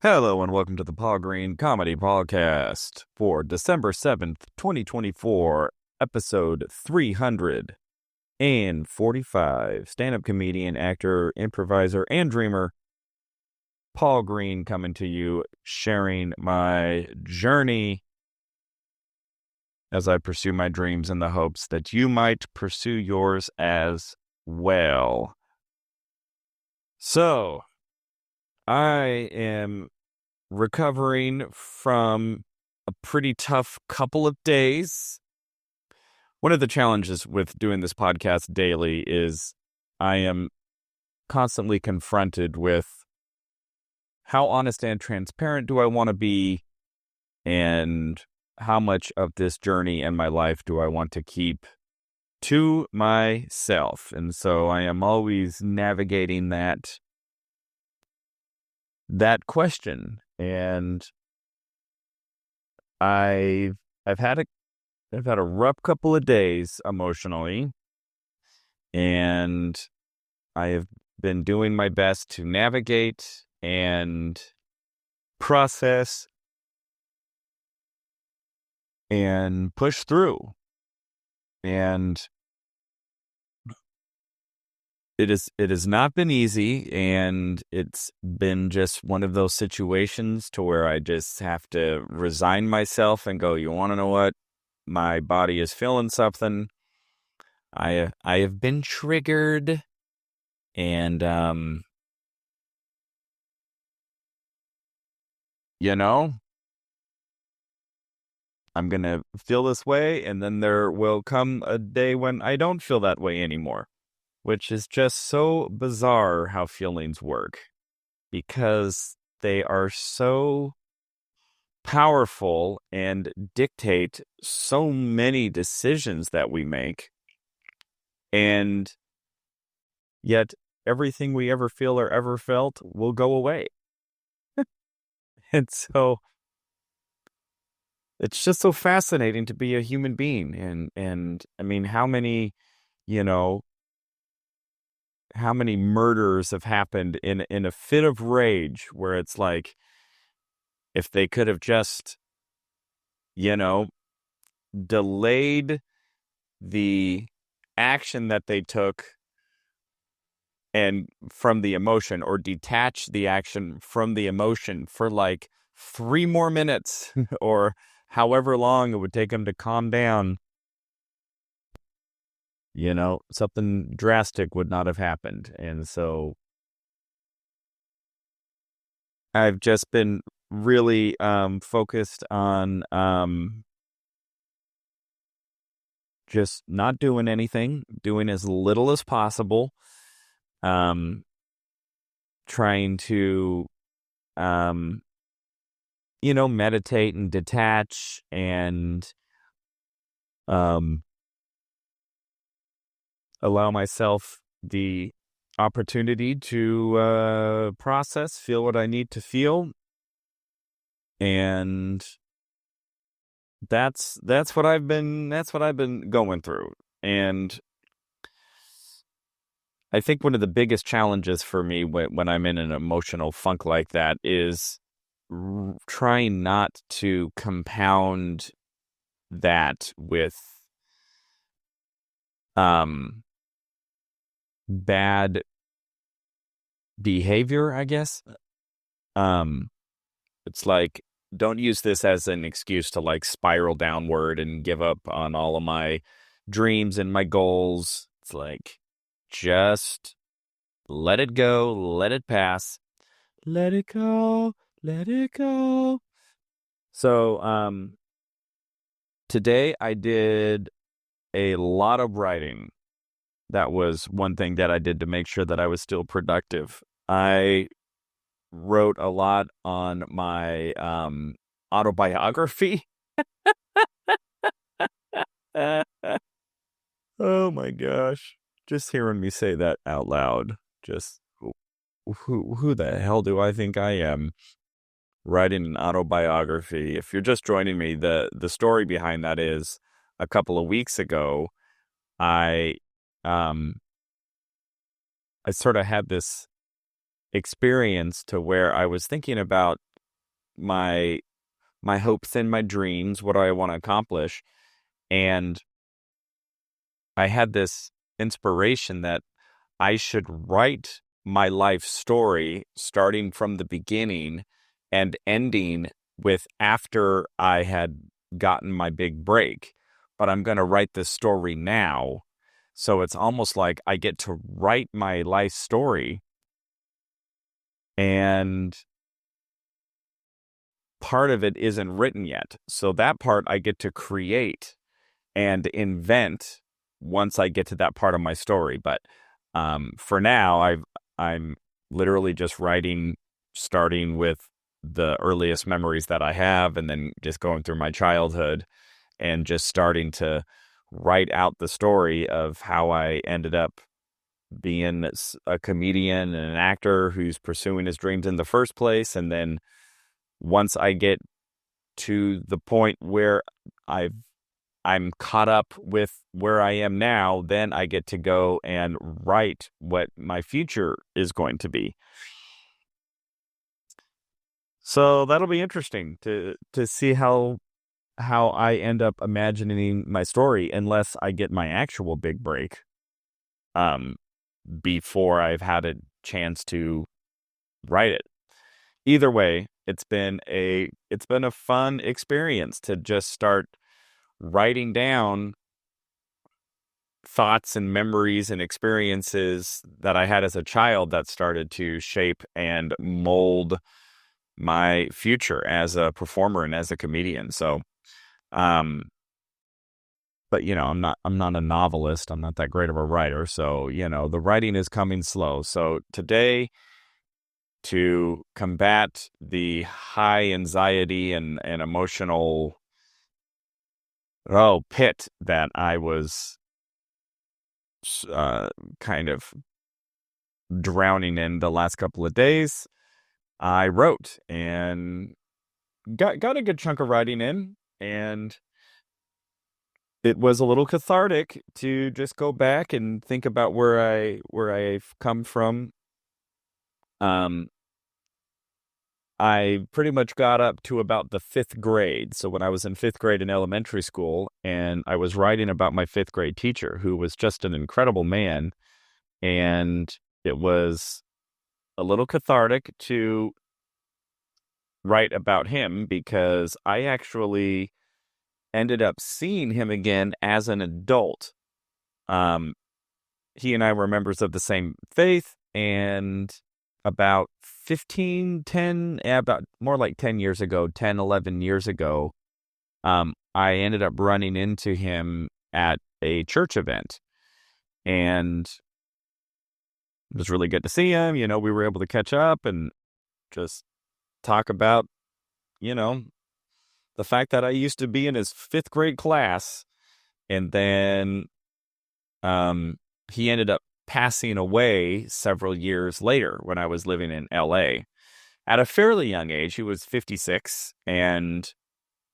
Hello and welcome to the Paul Green Comedy PaulCast for December 7th, 2024, episode 345. Stand-up comedian, actor, improviser, and dreamer, Paul Green, coming to you, sharing my journey as I pursue my dreams in the hopes that you might pursue yours as well. So, I am recovering from a pretty tough couple of days. One of the challenges with doing this podcast daily is I am constantly confronted with how honest and transparent do I want to be, and how much of this journey in my life do I want to keep to myself. And so I am always navigating that question. And I've had a rough couple of days emotionally, and I have been doing my best to navigate and process and push through. And it has not been easy, and it's been just one of those situations to where I just have to resign myself and go, you want to know what? My body is feeling something. I have been triggered, and I'm gonna feel this way, and then there will come a day when I don't feel that way anymore. Which is just so bizarre how feelings work, because they are so powerful and dictate so many decisions that we make. And yet everything we ever feel or ever felt will go away. And so it's just so fascinating to be a human being. And I mean, how many murders have happened in a fit of rage, where it's like, if they could have just, delayed the action that they took and from the emotion, or detach the action from the emotion for like 3 more minutes or however long it would take them to calm down, something drastic would not have happened. And so I've just been really focused on just not doing anything, doing as little as possible, trying to meditate and detach, and allow myself the opportunity to process, feel what I need to feel. And that's what I've been going through. And I think one of the biggest challenges for me when I'm in an emotional funk like that is trying not to compound that with bad behavior, I guess. It's like, don't use this as an excuse to like spiral downward and give up on all of my dreams and my goals. It's like, just let it go, let it pass, let it go, let it go. So, today I did a lot of writing. That was one thing that I did to make sure that I was still productive. I wrote a lot on my autobiography. Oh my gosh. Just hearing me say that out loud, just who the hell do I think I am, writing an autobiography? If you're just joining me, the story behind that is, a couple of weeks ago, I sort of had this experience to where I was thinking about my hopes and my dreams, what do I want to accomplish. And I had this inspiration that I should write my life story starting from the beginning and ending with after I had gotten my big break. But I'm going to write this story now. So it's almost like I get to write my life story, and part of it isn't written yet. So that part I get to create and invent once I get to that part of my story. But for now, I'm literally just writing, starting with the earliest memories that I have, and then just going through my childhood and just starting to write out the story of how I ended up being a comedian and an actor who's pursuing his dreams in the first place. And then once I get to the point where I'm caught up with where I am now, then I get to go and write what my future is going to be. So that'll be interesting to see how I end up imagining my story, unless I get my actual big break before I've had a chance to write it. Either way, it's been a fun experience to just start writing down thoughts and memories and experiences that I had as a child that started to shape and mold my future as a performer and as a comedian. So, but I'm not a novelist. I'm not that great of a writer. So, the writing is coming slow. So today, to combat the high anxiety and emotional pit that I was kind of drowning in the last couple of days, I wrote and got a good chunk of writing in, and it was a little cathartic to just go back and think about where I've come from. I pretty much got up to about the 5th grade. So when I was in 5th grade in elementary school, and I was writing about my 5th grade teacher, who was just an incredible man. And it was a little cathartic to write about him, because I actually ended up seeing him again as an adult. He and I were members of the same faith, and about about more like 10 years ago, 10, 11 years ago, I ended up running into him at a church event, and it was really good to see him. We were able to catch up and just talk about, the fact that I used to be in his 5th grade class. And then he ended up passing away several years later when I was living in LA at a fairly young age. He was 56 and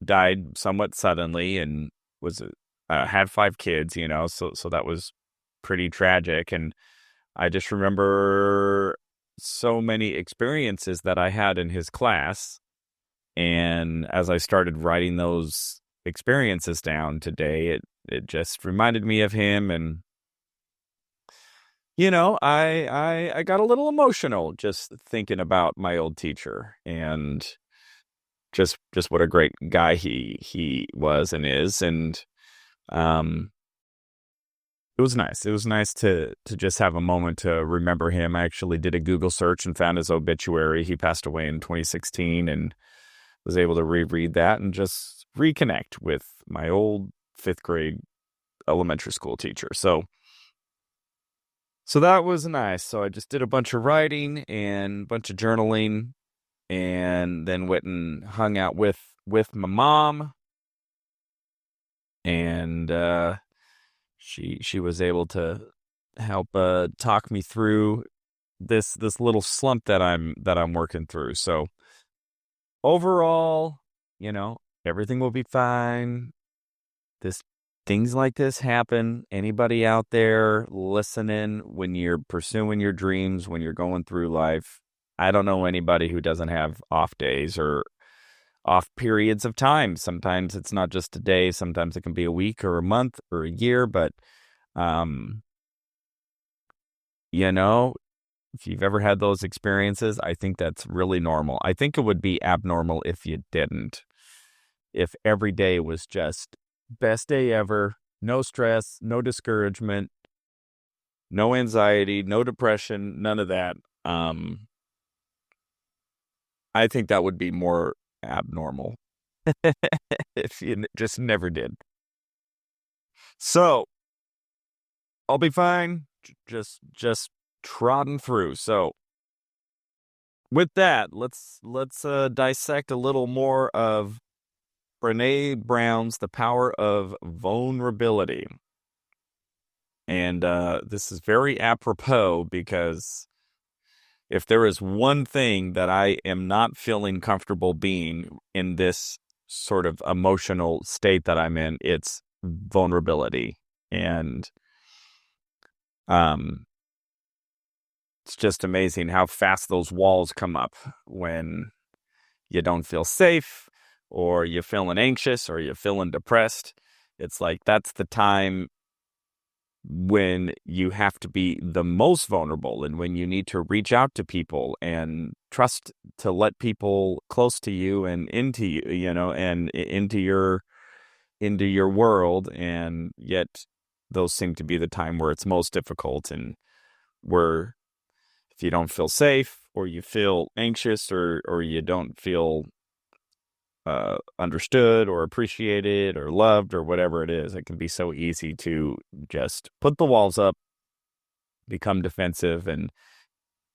died somewhat suddenly, and was had 5 kids, so that was pretty tragic. And I just remember so many experiences that I had in his class. And as I started writing those experiences down today, it just reminded me of him. And, I got a little emotional just thinking about my old teacher, and just what a great guy he was and is. And, it was nice. It was nice to just have a moment to remember him. I actually did a Google search and found his obituary. He passed away in 2016, and was able to reread that and just reconnect with my old 5th grade elementary school teacher. So that was nice. So I just did a bunch of writing and a bunch of journaling, and then went and hung out with my mom, and she was able to help talk me through this little slump that I'm working through. So overall, everything will be fine. Things like this happen. Anybody out there listening, when you're pursuing your dreams, when you're going through life, I don't know anybody who doesn't have off days or off periods of time. Sometimes it's not just a day, sometimes it can be a week or a month or a year, but um, you know, if you've ever had those experiences, I think that's really normal. I think it would be abnormal if you didn't. If every day was just best day ever, no stress, no discouragement, no anxiety, no depression, none of that. I think that would be more abnormal if you just never did. So I'll be fine. Just trotting through. So with that, let's dissect a little more of Brene Brown's The Power of Vulnerability. And this is very apropos because if there is one thing that I am not feeling comfortable being in this sort of emotional state that I'm in, it's vulnerability. And it's just amazing how fast those walls come up when you don't feel safe or you're feeling anxious or you're feeling depressed. It's like that's the time when you have to be the most vulnerable and when you need to reach out to people and trust to let people close to you and into you, and into your world. And yet those seem to be the time where it's most difficult, and where if you don't feel safe or you feel anxious or you don't feel understood or appreciated or loved or whatever it is, it can be so easy to just put the walls up, become defensive. And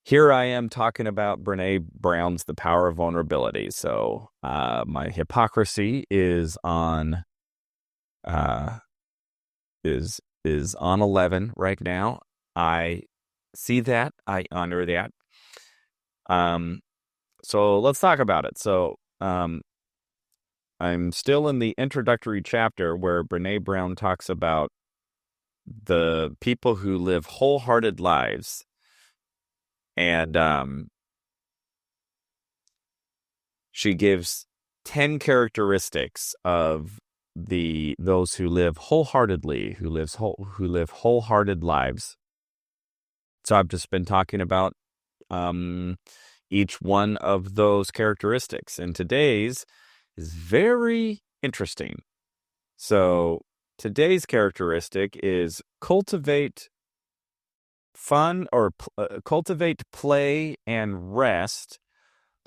here I am talking about Brene Brown's The Power of Vulnerability. So my hypocrisy is on is on 11 right now. I see that. I honor that. So let's talk about it. So I'm still in the introductory chapter where Brene Brown talks about the people who live wholehearted lives. And she gives 10 characteristics of those who live wholeheartedly, who live wholehearted lives. So I've just been talking about each one of those characteristics, and today's is very interesting. So today's characteristic is cultivate play and rest.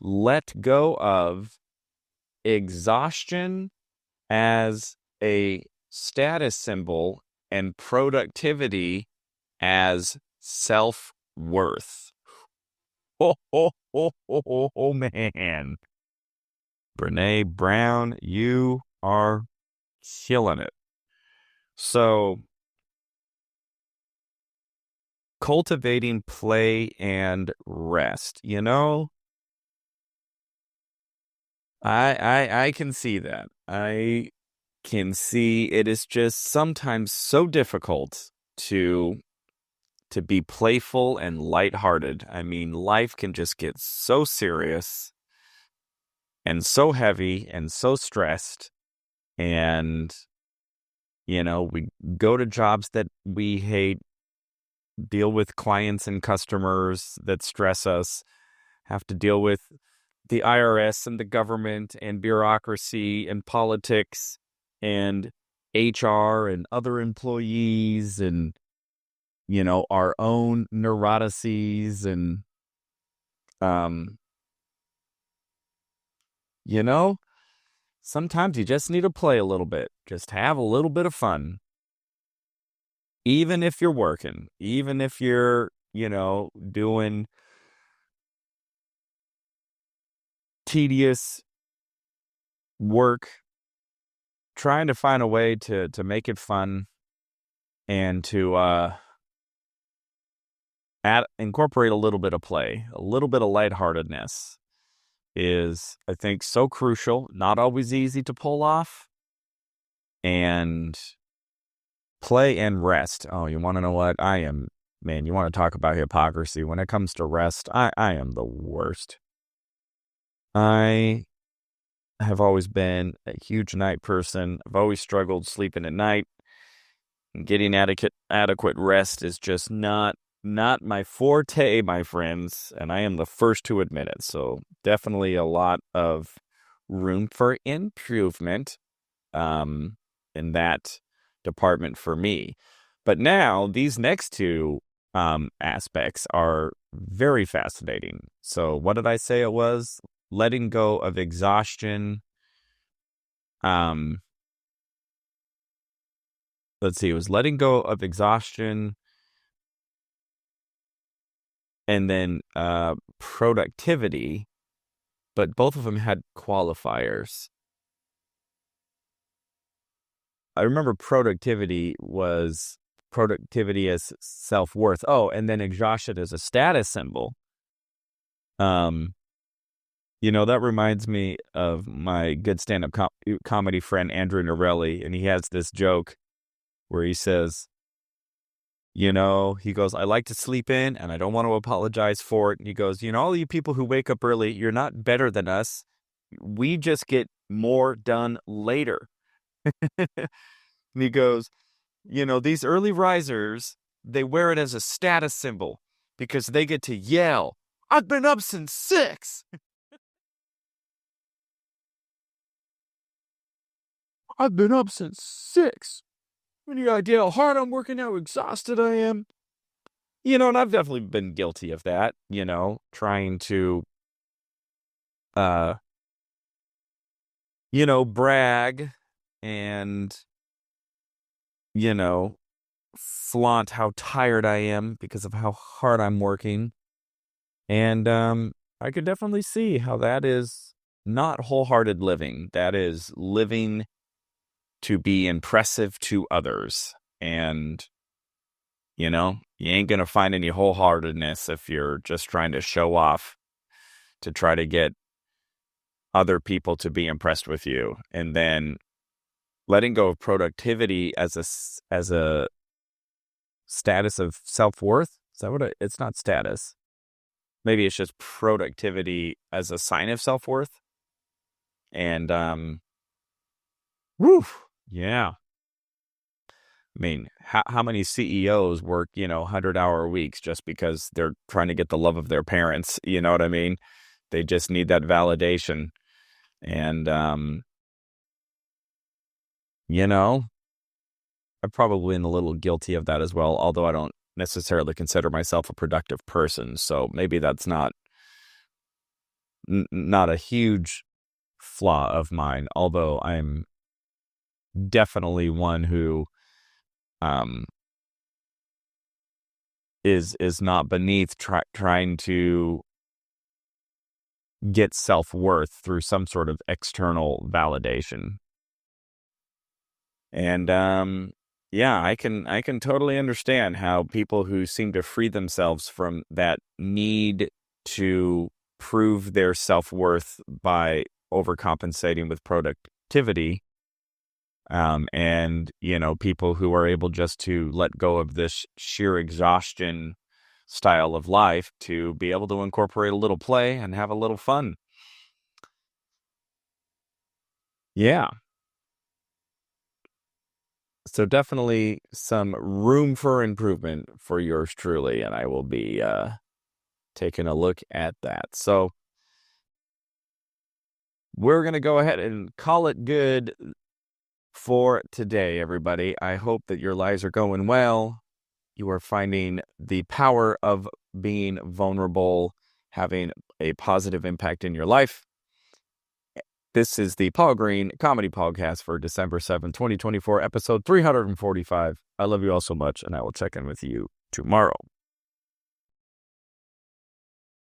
Let go of exhaustion as a status symbol and productivity as self-worth. Oh, man. Brene Brown, you are killing it. So, cultivating play and rest. I can see that. I can see it is just sometimes so difficult to be playful and lighthearted. I mean, life can just get so serious and so heavy and so stressed. And, we go to jobs that we hate, deal with clients and customers that stress us, have to deal with the IRS and the government and bureaucracy and politics and HR and other employees and, our own neurotices and, sometimes you just need to play a little bit, just have a little bit of fun. Even if you're working, even if you're, doing tedious work, trying to find a way to make it fun and to incorporate a little bit of play, a little bit of lightheartedness is, I think, so crucial. Not always easy to pull off. And play and rest. Oh, you want to know what? Man, you want to talk about hypocrisy. When it comes to rest, I am the worst. I have always been a huge night person. I've always struggled sleeping at night. Getting adequate rest is just not my forte, my friends, and I am the first to admit it. So definitely a lot of room for improvement in that department for me. But now these next two aspects are very fascinating. So what did I say it was? Letting go of exhaustion. Let's see, it was letting go of exhaustion and then productivity, but both of them had qualifiers. I remember productivity was productivity as self-worth. Oh, and then exhaustion as a status symbol. That reminds me of my good stand-up comedy friend Andrew Norelli, and he has this joke where he says, he goes, I like to sleep in and I don't want to apologize for it. And he goes, all you people who wake up early, you're not better than us. We just get more done later. And he goes, these early risers, they wear it as a status symbol because they get to yell, I've been up since 6. I've been up since 6. Any idea how hard I'm working, how exhausted I am? And I've definitely been guilty of that, trying to, brag and, flaunt how tired I am because of how hard I'm working. And I could definitely see how that is not wholehearted living. That is living to be impressive to others. And, you ain't going to find any wholeheartedness if you're just trying to show off to try to get other people to be impressed with you. And then letting go of productivity as a status of self-worth. Is that what it's not status. Maybe it's just productivity as a sign of self-worth. And, yeah. I mean, how many CEOs work, 100-hour weeks just because they're trying to get the love of their parents? You know what I mean? They just need that validation. And, I'm probably been a little guilty of that as well, although I don't necessarily consider myself a productive person. So maybe that's not a huge flaw of mine, although I'm definitely one who is not beneath trying to get self-worth through some sort of external validation. And yeah, I can totally understand how people who seem to free themselves from that need to prove their self-worth by overcompensating with productivity, and people who are able just to let go of this sheer exhaustion style of life to be able to incorporate a little play and have a little fun. Yeah. So definitely some room for improvement for yours truly, and I will be taking a look at that. So we're going to go ahead and call it good for today, everybody. I hope that your lives are going well. You are finding the power of being vulnerable, having a positive impact in your life. This is the Paul Green Comedy PaulCast for December 7th, 2024, episode 345. I love you all so much, and I will check in with you tomorrow.